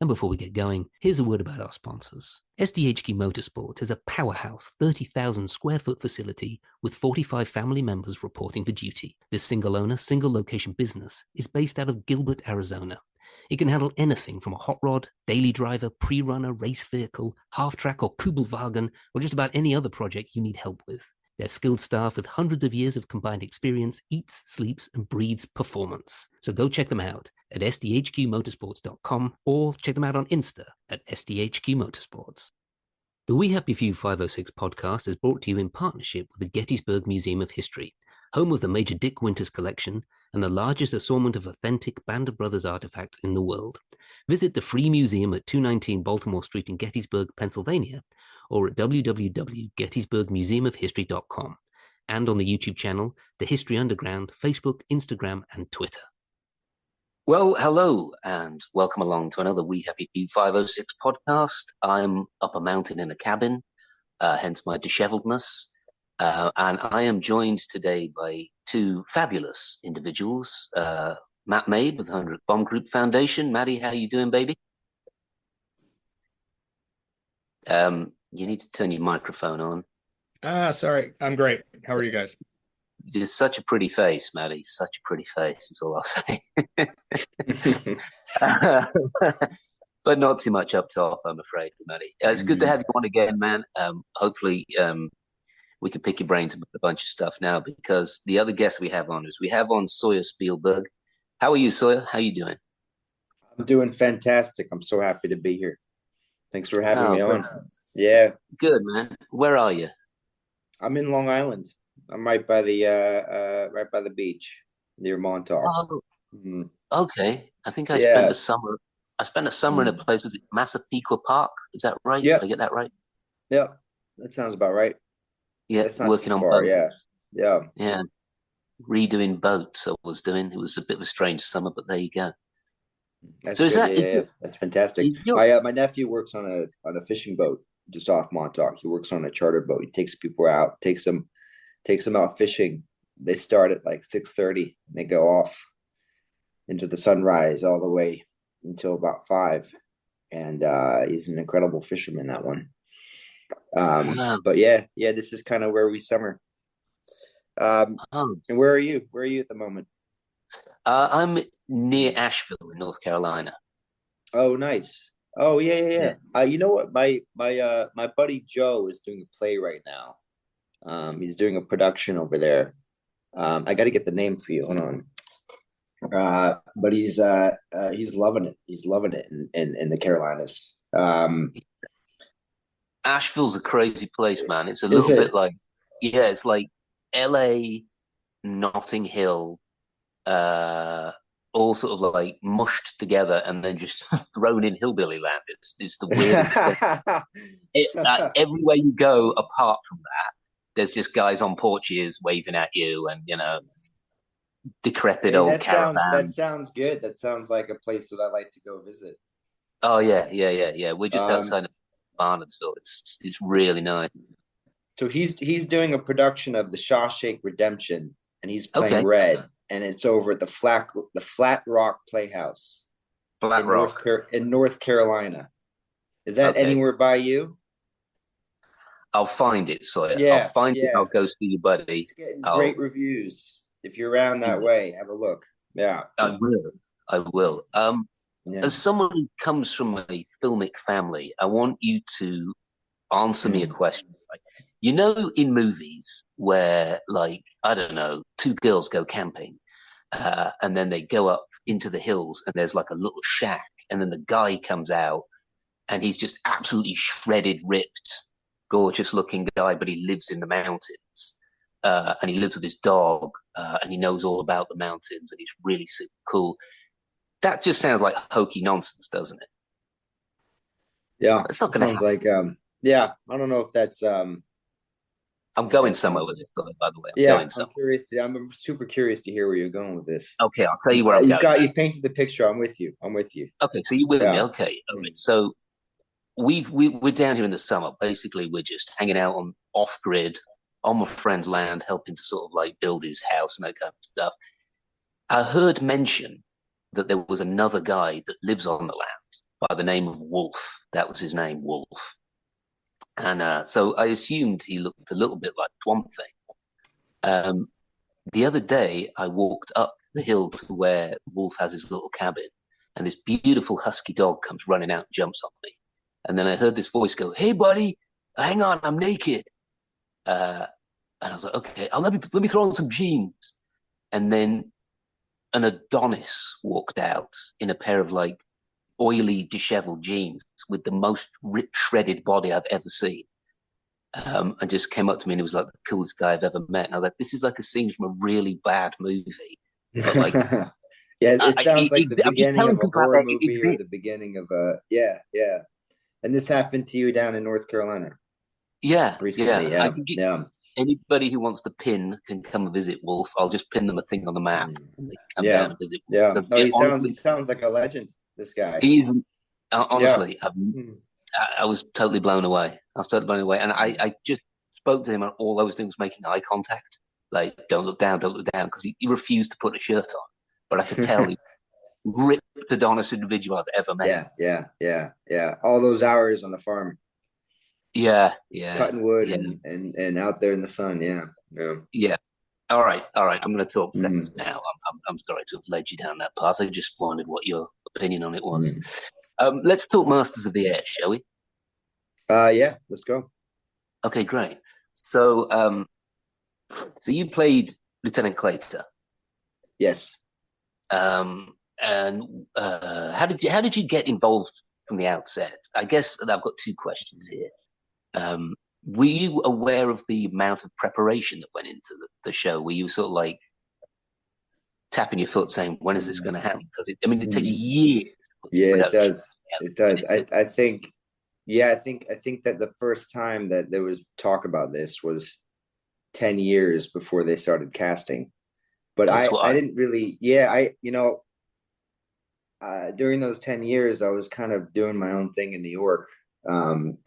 And before we get going, here's a word about our sponsors. SDHQ Motorsports is a powerhouse 30,000 square foot facility with 45 family members reporting for duty. This single owner, single location business is based out of Gilbert, Arizona. It can handle anything from a hot rod, daily driver, pre-runner, race vehicle, half-track or Kugelwagen, or just about any other project you need help with. Their skilled staff with hundreds of years of combined experience eats, sleeps, and breathes performance. So go check them out at sdhqmotorsports.com or check them out on Insta at SDHQ Motorsports. The We Happy Few 506 podcast is brought to you in partnership with the Gettysburg Museum of History, home of the Major Dick Winters collection and the largest assortment of authentic Band of Brothers artifacts in the world. Visit the free museum at 219 Baltimore Street in Gettysburg, Pennsylvania, or at www.gettysburgmuseumofhistory.com, and on the YouTube channel, The History Underground, Facebook, Instagram, and Twitter. Well, hello, and welcome along to another We Happy Few 506 podcast. I'm up a mountain in a cabin, hence my disheveledness, and I am joined today by two fabulous individuals, Matt Mabe of the 100th Bomb Group Foundation. Matty, how you doing, baby? You need to turn your microphone on. Sorry. I'm great. How are you guys? Just such a pretty face, Maddie. Such a pretty face is all I'll say. But not too much up top, I'm afraid, Maddie. It's good to have you on again, man. Hopefully we can pick your brains about a bunch of stuff now, because the other guest we have on Sawyer Spielberg. How are you, Sawyer? How are you doing? I'm doing fantastic. I'm so happy to be here. Thanks for having me on. Yeah. Good, man. Where are you? I'm in Long Island. I'm right by the beach near Montauk. Oh, okay. I think I spent a summer. In a place with Massapequa Park. Is that right? Yeah. Did I get that right? Yeah, that sounds about right. Yeah, that's not working too on far. boats. Yeah. Redoing boats. I was doing. It was a bit of a strange summer, but there you go. That's so good. Is that that's fantastic. My nephew works on a fishing boat just off Montauk. He works on a chartered boat. He takes people out, takes them out fishing. They start at like 6:30 and they go off into the sunrise all the way until about 5. And he's an incredible fisherman, that one. But yeah, this is kind of where we summer. And where are you? Where are you at the moment? I'm near Asheville in North Carolina. Oh, nice. Oh, yeah. You know what? My buddy Joe is doing a play right now. He's doing a production over there. I got to get the name for you. Hold on. But he's loving it. He's loving it in the Carolinas. Asheville's a crazy place, man. It's a little bit like, it's like LA, Notting Hill, all sort of like mushed together and then just thrown in hillbilly land. It's the weirdest thing. Everywhere you go, apart from that, there's just guys on porches waving at you, and decrepit old caravan. That sounds good. That sounds like a place that I like to go visit. Oh yeah. We're just outside of Barnardsville. It's really nice. So he's doing a production of The Shawshank Redemption, and he's playing Red, and it's over at the Flat Rock Playhouse in North Carolina. Is that anywhere by you? I'll find it, Sawyer. Yeah, I'll find it. I'll go see you, buddy. It's getting great reviews. If you're around that way, have a look. Yeah, I will. As someone who comes from a filmic family, I want you to answer me a question. In movies where, like, I don't know, two girls go camping, and then they go up into the hills, and there's like a little shack, and then the guy comes out, and he's just absolutely shredded, ripped, gorgeous-looking guy, but he lives in the mountains, and he lives with his dog, and he knows all about the mountains, and he's really super cool. That just sounds like hokey nonsense, doesn't it? Yeah, it sounds like I don't know if that's I'm going somewhere with it, by the way. I'm curious. I'm super curious to hear where you're going with this. Okay, I'll tell you where I'm going. You've painted the picture. I'm with you. Okay, so you're with me. Okay, all right. So we're down here in the summer. Basically, we're just hanging out on off grid on my friend's land, helping to sort of like build his house and that kind of stuff. I heard mention that there was another guy that lives on the land by the name of Wolf. That was his name, Wolf. And so I assumed he looked a little bit like Swamp Thing. The other day, I walked up the hill to where Wolf has his little cabin, and this beautiful husky dog comes running out and jumps on me. And then I heard this voice go, "Hey, buddy, hang on, I'm naked." And I was like, "Okay, let me throw on some jeans." And then an Adonis walked out in a pair of like oily, disheveled jeans with the most ripped, shredded body I've ever seen. And just came up to me and he was like the coolest guy I've ever met. And I was like, this is like a scene from a really bad movie. But like, Yeah, it sounds like the I'm just beginning telling of a people out horror there, it movie or exists. the beginning of a yeah. And this happened to you down in North Carolina Yeah, recently. I Yeah, can get yeah. anybody who wants to pin can come and visit Wolf. I'll just pin them a thing on the map Mm. and they can come Yeah, down and visit Wolf. yeah. No, he Honestly, sounds like a legend, this guy. even Yeah. honestly, I was totally blown away. I was totally blown away, and I just spoke to him, and all I was doing was making eye contact. Like, don't look down, because he refused to put a shirt on. But I could tell he ripped Adonis individual I've ever met. Yeah. All those hours on the farm, Yeah, cutting wood yeah, and out there in the sun. Yeah. yeah. All right. I'm going to talk Mhm. sense now. I'm sorry to have led you down that path. I just wondered what your opinion on it was. Mhm. Let's talk Masters of the Air, shall we? Yeah, let's go. Okay, great. So you played Lieutenant Claytor. Yes. And how did you get involved from the outset? I guess I've got two questions here. Were you aware of the amount of preparation that went into the show? Were you sort of like tapping your foot saying, when is this going to happen? Because it takes years. Yeah, it Production. does. It does. I think, yeah, I think that the first time that there was talk about this was 10 years before they started casting. But That's I what didn't really, during those 10 years, I was kind of doing my own thing in New York. And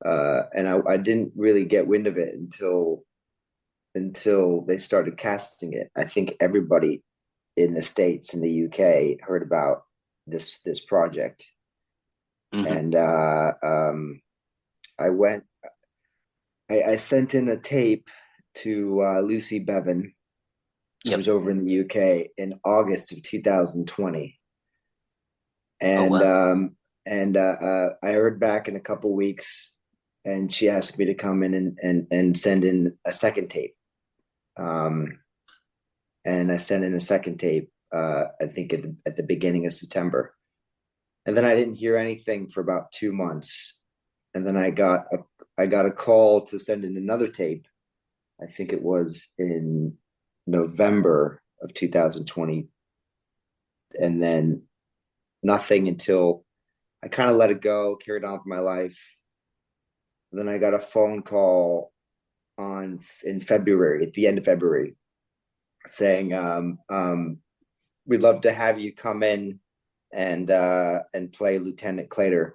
I didn't really get wind of it until they started casting it. I think everybody in the States and the UK heard about this project. Mm-hmm. And I sent in the tape to Lucy Bevan, who was over in the UK in August of 2020. And I heard back in a couple weeks, and she asked me to come in and send in a second tape. And I sent in a second tape, I think at the beginning of September. And then I didn't hear anything for about 2 months. And then I got a call to send in another tape. I think it was in November of 2020. And then nothing until I kind of let it go, carried on with my life. And then I got a phone call in February, at the end of February, saying, we'd love to have you come in and play Lieutenant Claytor,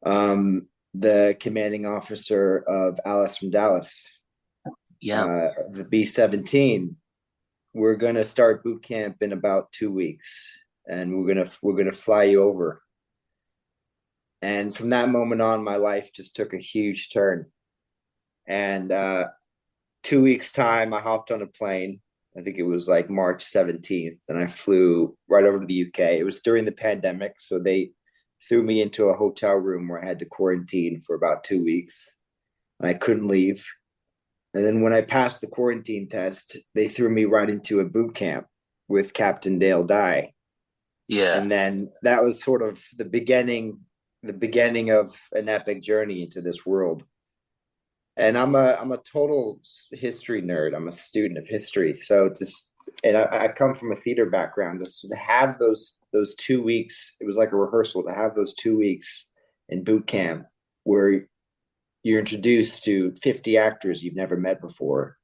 the commanding officer of Alice from Dallas. The B-17. We're gonna start boot camp in about 2 weeks, and we're gonna fly you over. And from that moment on, my life just took a huge turn. And 2 weeks time, I hopped on a plane. I think it was like March 17th, and I flew right over to the UK. It was during the pandemic, so they threw me into a hotel room where I had to quarantine for about 2 weeks. And I couldn't leave. And then when I passed the quarantine test, they threw me right into a boot camp with Captain Dale Dye. Yeah. And then that was sort of the beginning of an epic journey into this world. And I'm a total history nerd. I'm a student of history. So I come from a theater background. Just to have those 2 weeks, it was like a rehearsal. To have those 2 weeks in boot camp where you're introduced to 50 actors you've never met before,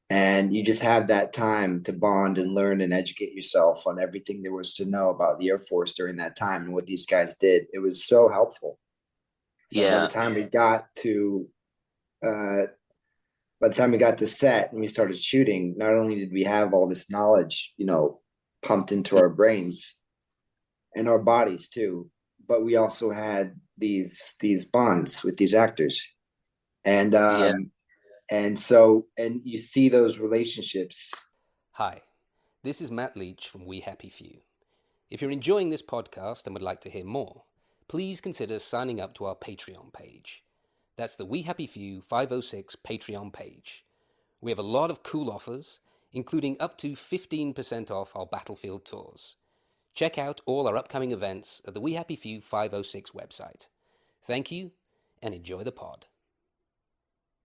and you just have that time to bond and learn and educate yourself on everything there was to know about the Air Force during that time and what these guys did. It was so helpful. So by the time we got to set and we started shooting, not only did we have all this knowledge, pumped into our brains, and our bodies too. But we also had these bonds with these actors, and and you see those relationships. Hi, this is Matt Leach from We Happy Few. If you're enjoying this podcast and would like to hear more, please consider signing up to our Patreon page. That's the We Happy Few 506 Patreon page. We have a lot of cool offers, including up to 15% off our Battlefield tours. Check out all our upcoming events at the We Happy Few 506 website. Thank you, and enjoy the pod.